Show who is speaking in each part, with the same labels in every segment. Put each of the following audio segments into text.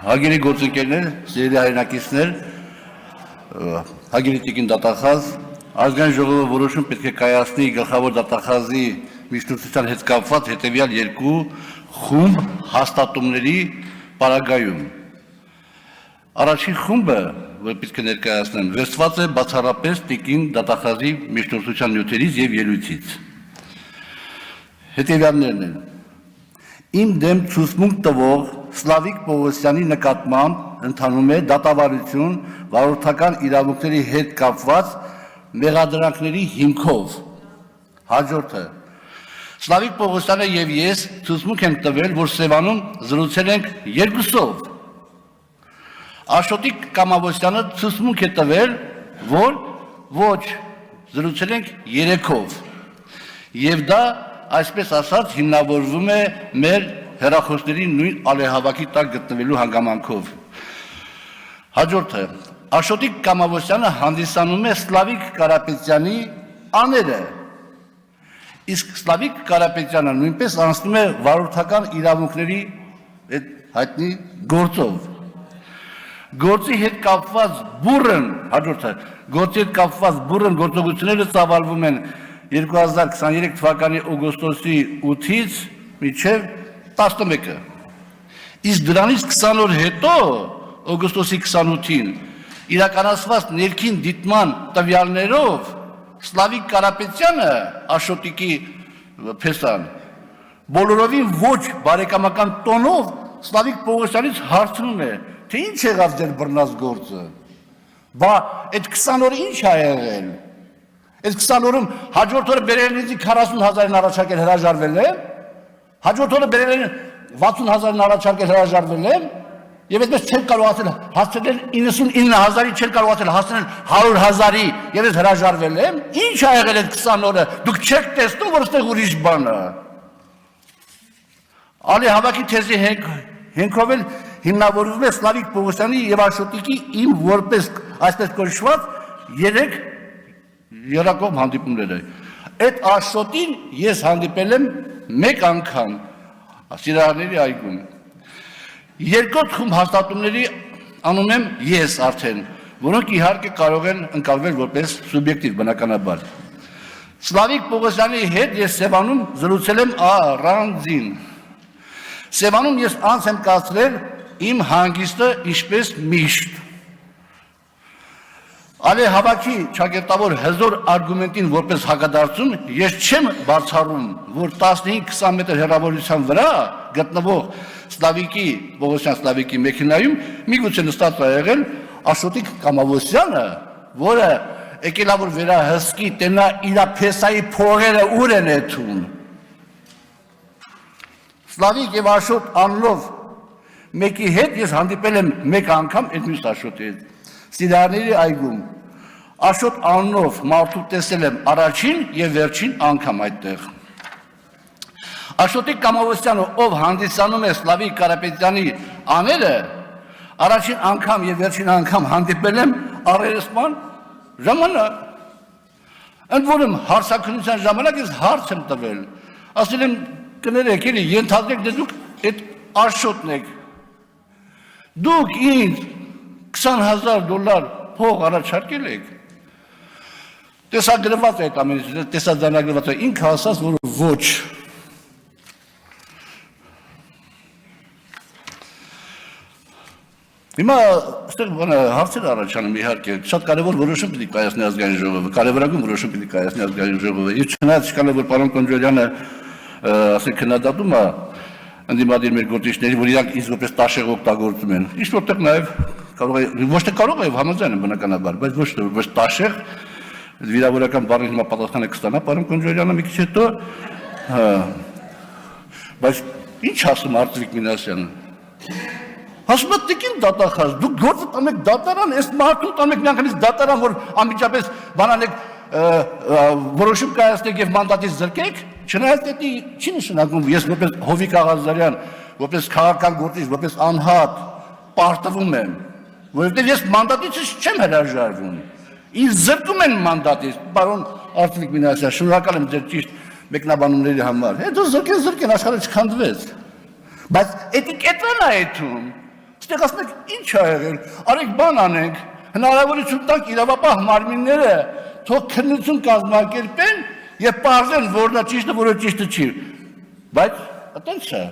Speaker 1: Հագերի գործընկերներ, սիրելի հայրենակիցներ, հագերի տիկին դատախազ, ազգային ժողովը որոշում պետք է կայացնի գլխավոր դատախազի միջնորդության հետ կապված հետևյալ երկու խումբ հաստատումների պարագայում։ Առաջին խումբը, որ պետք է ներկայացնեմ, վերցված է բացառապես տիկին դատախազի միջնորդության նյութերից եւ ելույթից։ Հետևյալներն են. Իմ դեմ ցուցմունք տվող Սլավիկ Պողոսյանի նկատմամբ ընթանում է դատավարություն վարորդական իրավունքների հետ կապված մեղադրանքների հիմքով։ Հաջորդը Սլավիկ Պողոսյանը եւ ես ցուցմունք ենք տվել, որ Սևանում զրուցել ենք երկուսով։ Աշոտիկ Կամավոսյանը ցուցմունք է տվել, որ ոչ զրուցել ենք երեքով։ Եվ դա այսպես ասած հիմնավորվում է մեր հեռախոսների նույն ալեհավաքի տակ գտնվելու հանգամանքով։ Հաջորդը Աշոտիկ Կամավոսյանը հանդիսանում է Սլավիկ Կարապետյանի աները, իսկ Սլավիկ Կարապետյանը նույնպես անցնում է վարորդական իրավունքների այդ հայտնի գործով։ Գործի հետ կապված բուռն, հաջորդը գործի հետ կապված բուռն գործողությունները ծավալվում են 2023 թվականի օգոստոսի 8-ից մինչև 11-ը։ Իսկ դրանից 20 օր հետո, օգոստոսի 28-ին, իրականացված ներքին դիտման տվյալներով Սլավիկ Կարապետյանը, Աշոտիկի փեսան, բոլորովին ոչ բարեկամական տոնով Սլավիկ Պողոսյանից հարցնում է, թե ինչ եղավ ձեր բռնած գործը։ Բա այդ 20 օրը ինչ ա եղել։ Այդ 20 օրում հաջորդ օրը բերելինցի 40,000-ն առաջարկել հրաժարվել եմ, հաջորդ օրը բերելին 60,000-ն առաջարկել հրաժարվել եմ, եւ այդպես չեմ կարողացել հասցնել 99,000-ի չեմ կարողացել հասցնել 100,000-ի եւ ես հրաժարվել եմ, ինչ ա եղել այդ 20 օրը, դուք չեք տեսնում, որ այստեղ ուրիշ բան է։ Ալեհավաքի թեզի հենքով էլ հիմնավորվում է Սլավիկ Պողոսյանի եւ Աշոտիկի իմ որպես այսպես կոչված 3 երակով հանդիպումները։ Այդ Աշոտին ես հանդիպել եմ մեկ անգամ Սիրահարների այգում։ Երկրորդ խումբ հաստատումների անում եմ ես արդեն, որոնք իհարկե կարող են ընկալվել որպես սուբյեկտիվ բնականաբար։ Սլավիկ Պողոսյանի հետ ես Սևանում զրուցել եմ առանձին։ Սևանում ես անց եմ կացրել իմ հանգիստը ինչպես միշտ։ Ալեհավաքի ճակերտավոր հզոր արգումենտին որպես հակադարձում ես չեմ բացառում, որ 15-20 մետր հեռավորության վրա գտնվող Սլավիկի Պողոսյան Սլավիկի մեքենայում միգուցե նստած է եղել Աշոտիկ Կամավոսյանը, որը եկել է որ վերահսկի տենա իր փեսայի փողերը ուր են էթում։ Սլավիկ եւ Աշոտ անունով մեկի հետ ես հանդիպել եմ մեկ անգամ այդ մյուս Աշոտի հետ Սիրահարների այգում։ Աշոտ անունով մարդու տեսել եմ առաջին եւ վերջին անգամ այդտեղ։ Աշոտիկ Կամավոսյանը, ով հանդիսանում է Սլավիկ Կարապետյանի աները, առաջին անգամ եւ վերջին անգամ հանդիպել եմ առերեսման ժամանակ։ Ընդ որում հարցաքննության ժամանակ ես հարց եմ տվել։ Ասել եմ կներեք, էլի ենթադրեք դուք այդ Աշոտն եք։ Դուք ինձ $20,000 փող առաջարկել եք։ Տեսագրված է այդ ամենը, տեսաձայնագրված է, ինքը ասաց, որ ոչ։ Հիմա այստեղ հարցեր առաջանում իհարկե, շատ կարևոր որոշում պիտի կայացնի ազգային ժողովը, կարևորագույն որոշում պիտի կայացնի ազգային ժողովը։ Իսկ չնայած չկա որ պարոն Կոնջորյանը ասենք քննադատում է ընդդիմադիր մեր գործիչների, որ իրանք ինձ որպես տաշեղ օգտագործում են։ Ինչ որտեղ նաև կարող է ոչ թե կարող է համաձայն եմ բնականաբար, բայց ոչ թե որպես տաշեղ վիրավորական բառին հիմա պատասխանը կստանա պարոն Կոնջորյանը մի քիչ հետո, բայց ինչ ասում Արտվիկ Մինասյանը։ Ասում է տիկին դատախազ, դուք գործը տանեք դատարան, այս մարդուն տանեք միանգամից դատարան, որ անմիջապես բանանեք որոշում կայացնեք եւ մանդատից զրկեք, չնայած դա չի նշանակում ես որպես Հովիկ Աղազարյան, որպես քաղաքական գործիչ, որպես անհատ պարտվում եմ, որովհետեւ ես մանդատից չեմ հրաժարվում։ Ինձ զրկում են մանդատից, պարոն Արտվիկ Մինասյան, շնորհակալ եմ ձեր ճիշտ մեկնաբանումների համար։ Հետո զրկեն, աշխարհը չքանդվեց։ Բայց էտիկետն է այդում։ Ստեղ ասում եք, ինչ ա եղել, արեք բան անենք, հնարավորություն տանք իրավապահ մարմինները, թող քննություն կազմակերպեն եւ պարզեն, որն է ճիշտը, որը ճիշտը չի։ Բայց այտենց է։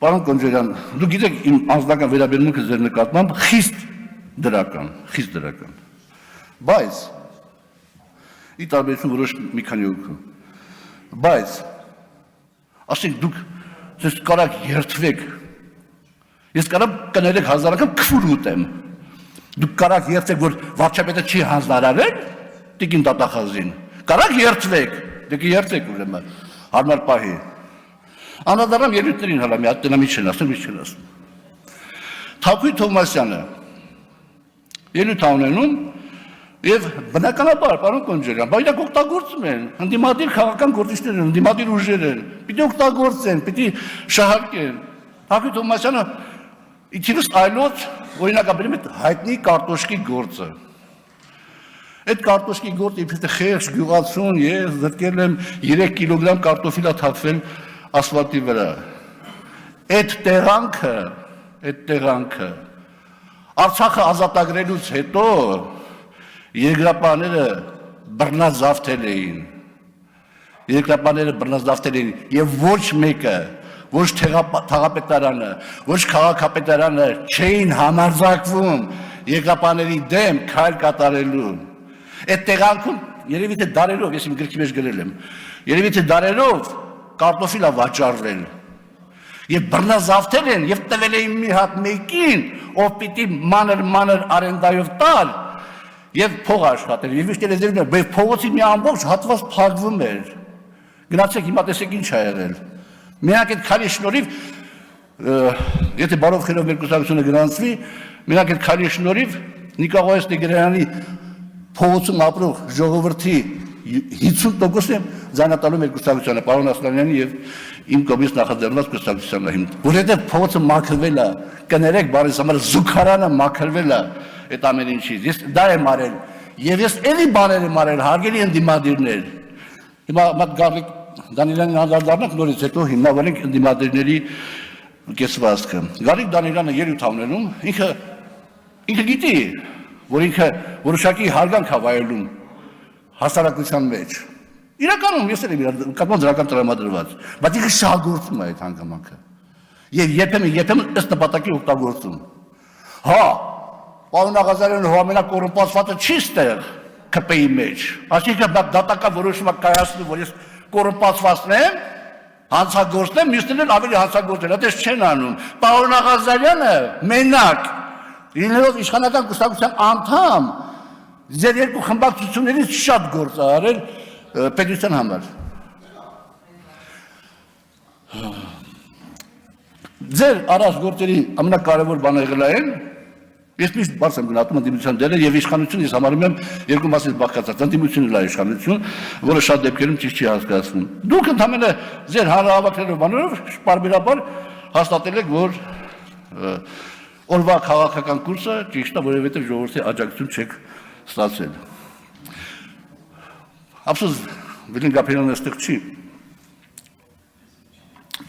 Speaker 1: Պարոն Կոնջերյան, դուք գիտեք իմ անձնական վերաբերմունքը ձեր նկատմամբ խիստ դրական։ Բայց ի տարբերություն որոշ մի քանի օգու։ Բայց ասենք դուք ձեզ կարաք երթվեք։ Ես կարող կներեք հազարական քֆուր ուտեմ։ Դուք կարաք երթվեք, որ վարչապետը չի հանձնարարել տիկին դատախազին։ Կարաք երթվեք, դուք երթվեք ուրեմն հարմար պահի։ Անդրադառնամ ելույթներին հələ մի հատ տնամի չեն ասում։ Թաքույ Թովմասյանը ելույթ ունենում եւ բնականաբար, պարոն Կոնջերյան, բայց իրենք օգտագործում են, ընդդիմադիր քաղաքական գործիչներ են, ընդդիմադիր ուժեր են, պիտի օգտագործեն, պիտի շահարկեն։ Թաքույ Թովմասյանը իջիրս այլոց օրինակաբերում է հայտնի կարտոշկի գործը։ Այդ կարտոշկի գործը իբրև խեղճ գյուղացուն ես զրկել եմ 3 կիլոգրամ կարտոֆիլա թափվել ասֆալտի վրա։ Այդ տեղանքը Արցախը ազատագրելուց հետո երկրապահները բռնազավթել էին եւ ոչ մեկը, ոչ թաղապետարանը, ոչ քաղաքապետարանը չէին համարձակվում երկրապահների դեմ քայլ կատարելու։ Այդ տեղանքում երևի թե դարերով, ես իմ գրքի մեջ գրել եմ, երևի թե դարերով կարտոֆիլա վաճառվել եւ բռնազավթել են եւ տվել էին մի հատ մեկին, ով պիտի մանր արենդայով տալ եւ փող աշխատել։ Եվ իշտել է բայց փողոցի մի ամբողջ հատված փակվում էր։ Գնացեք հիմա տեսեք ինչ ա եղել։ Միակ այդ քարի շնորհիվ, եթե բարով խելով մեր կուսակցությունը գրանցվի, միակ այդ քարի շնորհիվ Նիկողոս Տիգրյանի փողոցում ապրող ժողովրդի 50%-ը ձայնատալու մեր կուսակցությանը, պարոն Ասլանյանի եւ իմ կողմից նախաձեռնված կուսակցությանը հիմն։ Որովհետեւ փողոցը մաքրվել է, կներեք բարիս համար զուգարանը մաքրվել է այդ ամեն ինչից։ Ես դա եմ արել եւ ես էլի բաներ եմ արել, հարգելի ընդդիմադիրներ։ Հիմա մատ Գավիկ Դանիելյանին անդրադառնանք նորից հետո հիմնավորենք ընդդիմադիրների կեսվածքը։ Գարիկ Դանիելյանը ելույթ ունենում, ինքը գիտի, որ ինքը որոշակի հարգանք է վայելում հասարակության մեջ։ Իրականում ես էլ եմ կապան դրական տրամադրված, բայց ինքը շահագործում է այդ հանգամանքը։ Եվ երբեմն ըստ նպատակի օգտագործում։ Հա, պարոն Աղազարյանը ամենակոռումպացվածը չի ստեղ ԿՊ-ի մեջ։ Այսինքն դատական որոշումը կայացնում, որ ես կոռումպացվածն եմ, հանցագործն եմ, մյուսներն էլ ավելի հանցագործել, այդպես չեն անում։ Պարոն Աղազարյանը մենակ լինելով իշխանական կուսակցության անդամ, ձեր երկու խմբակցություններից շատ գործ է արել պետության համար։ Ձեր առած գործերի ամենակարևոր բանը եղել այն, ես միշտ բարձ եմ գնահատում ընդդիմության դերը եւ իշխանություն ես համարում եմ երկու մասից բաղկացած, ընդդիմությունն էլ իշխանություն, որը շատ դեպքերում ճիշտ չի հասկացնում։ Դուք ընդհանրապես ձեր հանրահավաքներով բաներով պարբերաբար հաստատել եք, որ օրվա քաղաքական կուրսը ճիշտ է, որովհետեւ ժողովրդի աջակցություն չեք ստացել։ Ափսոս Վիլին Գաբրիելյանը այստեղ չի։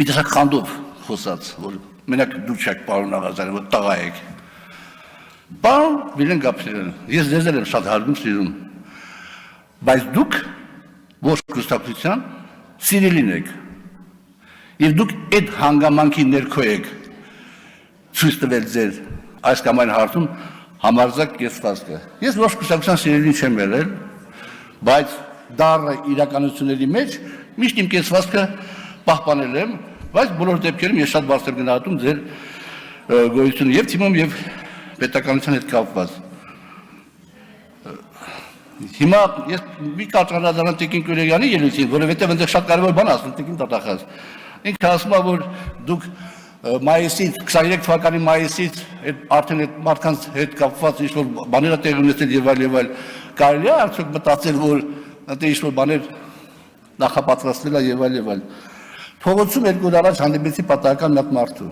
Speaker 1: Մի տեսակ խանդով խոսած, որ մենակ դու չեք պարոն Աղազարյան, որ տղա եք։ Պարոն Վիլին Գաբրիելյան, ես ձեզ եմ շատ հարգում, սիրում, բայց դուք ողջ կուսակցության սիրելին եք, եւ դուք այդ հանգամանքի ներքո եք ցույց տվել ձեր այս կամ այն հարցում համարձակ կեսվածքը։ Ես ողջ կուսակցության սիրելին չեմ եղել, բայց դառը իրականությունների մեջ միշտ իմ կեսվածքը պահպանել եմ, բայց բոլոր դեպքերում ես շատ բարձր գնահատում ձեր գոյությունը եւ թիմում եւ պետականության հետ կապված։ Հիմա ես մի կատրանադառնամ Տիկին Կուրեյանի ելույթին, որովհետեւ այնտեղ շատ կարևոր բան ասում Տիկին Տատախազ։ Ինքը ասում է, որ դուք մայիսից 23 թվականի մայիսից արդեն այդ մարդկանց հետ կապված ինչ-որ բաներ տեղի ունեցել եւ այլ կարելի է արդյոք մտածել, որ այնտեղ ինչ-որ բաներ նախապատրաստվել է եւ այլ։ Փողոցում երկու օր առաջ հանդիպեցի պատահական մի մարդու։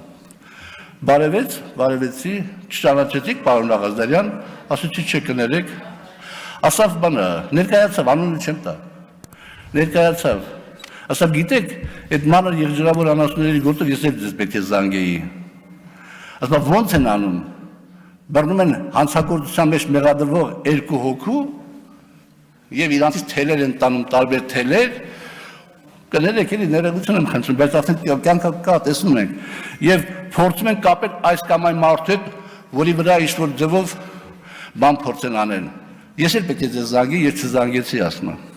Speaker 1: Բարևեցի, չճանաչեցիք պարոն Աղազարյան, ասեցի չէ կներեք, ասավ բանը, ներկայացավ, անունը չեմ տա, ներկայացավ, Ասա գիտեք, այդ մանր եղջերավոր անասունների գործով ես էլ ձեզ պետք է զանգեի։ Ասա ո՞նց են անում։ Բռնում են հանցագործության մեջ մեղադրվող 2 հոգու եւ իրանցից թելեր են տանում տարբեր թելեր, կներեք էլի ներողություն եմ խնդրում, բայց արդեն կյանքը կա, տեսնում ենք, եւ փորձում են կապել այս կամ այն մարդու հետ, որի վրա ինչ-որ ձևով բան փորձեն անել։ Ես էլ պետք է ձեզ զանգեի, ես չզանգեցի ասում եմ։